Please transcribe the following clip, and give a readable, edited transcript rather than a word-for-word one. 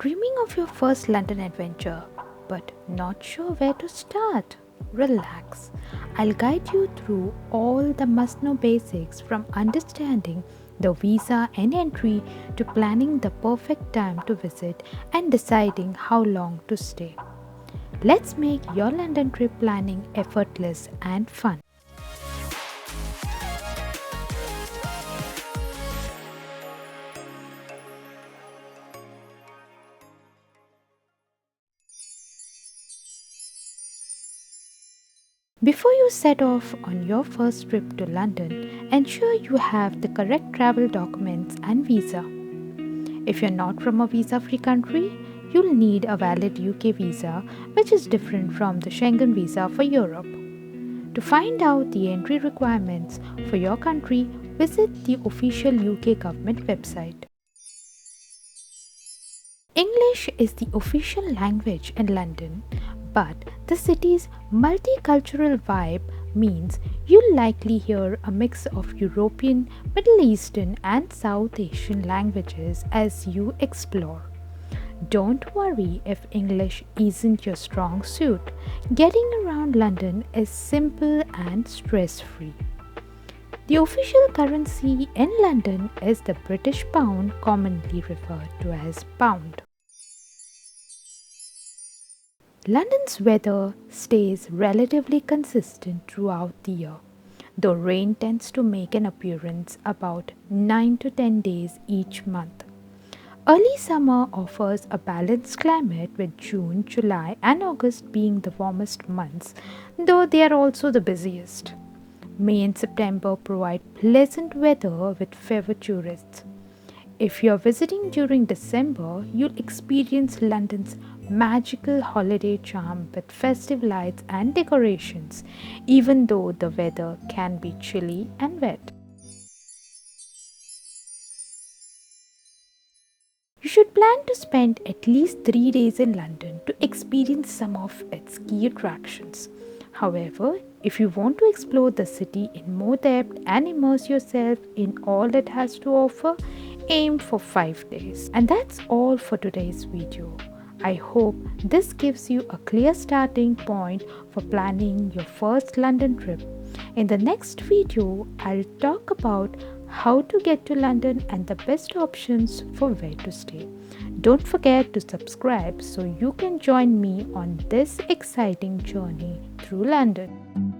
Dreaming of your first London adventure, but not sure where to start? Relax. I'll guide you through all the must know basics, from understanding the visa and entry to planning the perfect time to visit and deciding how long to stay. Let's make your London trip planning effortless and fun. Before you set off on your first trip to London, ensure you have the correct travel documents and visa. If you're not from a visa-free country, you'll need a valid UK visa, which is different from the Schengen visa for Europe. To find out the entry requirements for your country, visit the official UK government website. English is the official language in London, but the city's multicultural vibe means you'll likely hear a mix of European, Middle Eastern, and South Asian languages as you explore. Don't worry if English isn't your strong suit. Getting around London is simple and stress-free. The official currency in London is the British pound, commonly referred to as pound. London's weather stays relatively consistent throughout the year, though rain tends to make an appearance about 9 to 10 days each month. Early summer offers a balanced climate, with June, July, and August being the warmest months, though they are also the busiest. May and September provide pleasant weather with fewer tourists. If you're visiting during December, you'll experience London's magical holiday charm with festive lights and decorations, even though the weather can be chilly and wet. You should plan to spend at least 3 days in London to experience some of its key attractions. However, if you want to explore the city in more depth and immerse yourself in all it has to offer, aim for 5 days. And that's all for today's video. I hope this gives you a clear starting point for planning your first London trip. In the next video, I'll talk about how to get to London and the best options for where to stay. Don't forget to subscribe so you can join me on this exciting journey through London.